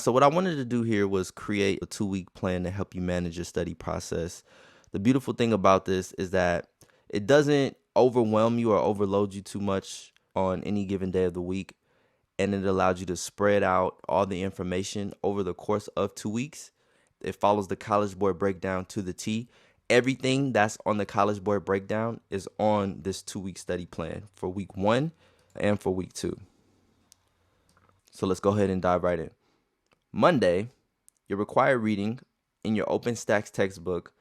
So what I wanted to do here was create a 2-week plan to help you manage your study process. The beautiful thing about this is that it doesn't overwhelm you or overload you too much on any given day of the week, and it allows you to spread out all the information over the course of 2 weeks. It follows the College Board breakdown to the T. Everything that's on the College Board breakdown is on this 2-week study plan for week 1 and for week 2. So let's go ahead and dive right in. Monday, your required reading in your OpenStax textbook,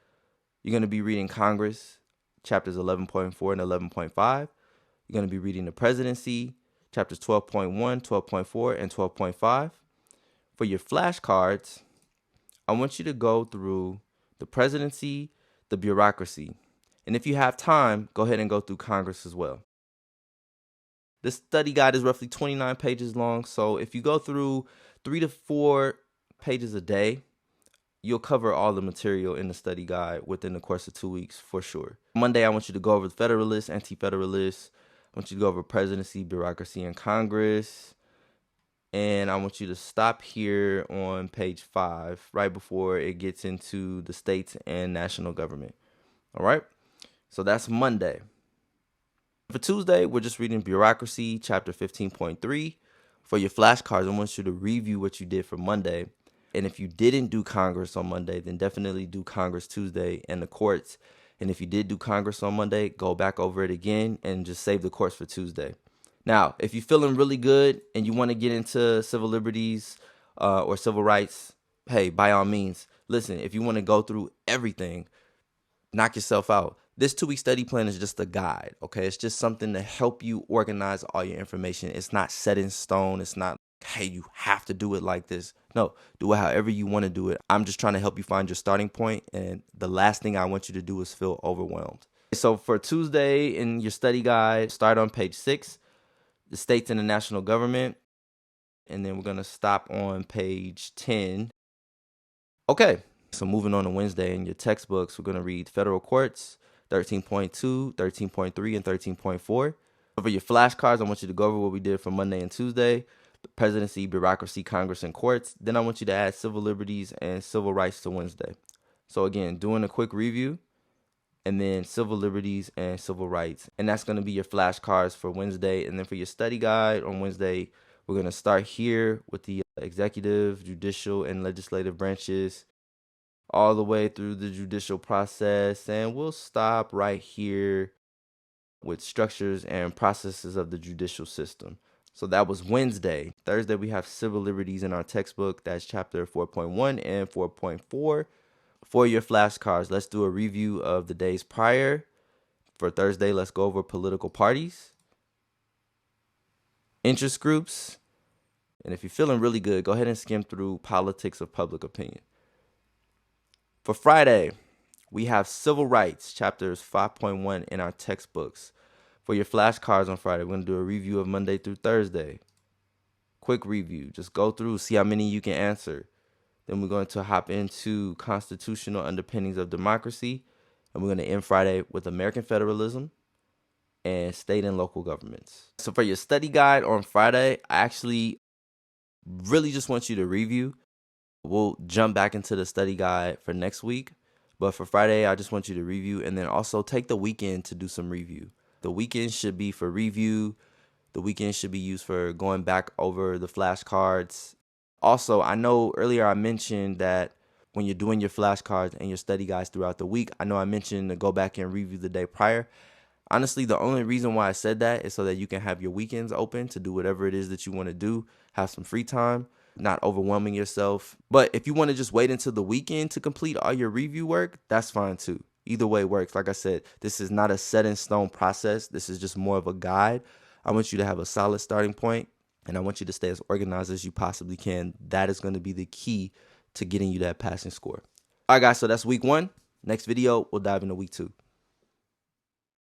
you're going to be reading Congress, chapters 11.4 and 11.5. You're going to be reading the presidency, chapters 12.1, 12.4, and 12.5. For your flashcards, I want you to go through the presidency, the bureaucracy. And if you have time, go ahead and go through Congress as well. This study guide is roughly 29 pages long, so if you go through 3 to 4 pages a day, you'll cover all the material in the study guide within the course of 2 weeks for sure. Monday, I want you to go over the Federalists, Anti-Federalists. I want you to go over presidency, bureaucracy, and Congress. And I want you to stop here on page 5, right before it gets into the states and national government. All right? So that's Monday. For Tuesday, we're just reading bureaucracy, chapter 15.3. For your flashcards, I want you to review what you did for Monday. And if you didn't do Congress on Monday, then definitely do Congress Tuesday and the courts. And if you did do Congress on Monday, go back over it again and just save the course for Tuesday. Now, if you're feeling really good and you want to get into civil liberties or civil rights, hey, by all means, listen, if you want to go through everything, knock yourself out. This 2-week study plan is just a guide, okay? It's just something to help you organize all your information. It's not set in stone. It's not, hey, you have to do it like this. No, do it however you want to do it. I'm just trying to help you find your starting point, and the last thing I want you to do is feel overwhelmed. So for Tuesday in your study guide, start on page 6, the states and the national government, and then we're going to stop on page 10. Okay, so moving on to Wednesday in your textbooks, we're going to read federal courts, 13.2, 13.3, and 13.4. For your flashcards, I want you to go over what we did for Monday and Tuesday, the presidency, bureaucracy, Congress, and courts. Then I want you to add civil liberties and civil rights to Wednesday. So again, doing a quick review, and then civil liberties and civil rights. And that's going to be your flashcards for Wednesday. And then for your study guide on Wednesday, we're going to start here with the executive, judicial, and legislative branches, all the way through the judicial process, and we'll stop right here with structures and processes of the judicial system. So that was Wednesday. Thursday, we have civil liberties in our textbook. That's chapter 4.1 and 4.4. For your flashcards, let's do a review of the days prior. For Thursday, let's go over political parties, interest groups, and if you're feeling really good, go ahead and skim through politics of public opinion. For Friday, we have civil rights, chapters 5.1 in our textbooks. For your flashcards on Friday, we're going to do a review of Monday through Thursday. Quick review. Just go through, see how many you can answer. Then we're going to hop into constitutional underpinnings of democracy. And we're going to end Friday with American federalism and state and local governments. So for your study guide on Friday, I actually really just want you to review. We'll jump back into the study guide for next week. But for Friday, I just want you to review and then also take the weekend to do some review. The weekend should be for review. The weekend should be used for going back over the flashcards. Also, I know earlier I mentioned that when you're doing your flashcards and your study guides throughout the week, I know I mentioned to go back and review the day prior. Honestly, the only reason why I said that is so that you can have your weekends open to do whatever it is that you want to do, have some free time, not overwhelming yourself. But if you want to just wait until the weekend to complete all your review work, that's fine too. Either way works. Like I said, this is not a set in stone process. This is just more of a guide. I want you to have a solid starting point, and I want you to stay as organized as you possibly can. That is going to be the key to getting you that passing score. All right, guys, so that's week 1. Next video, we'll dive into week 2.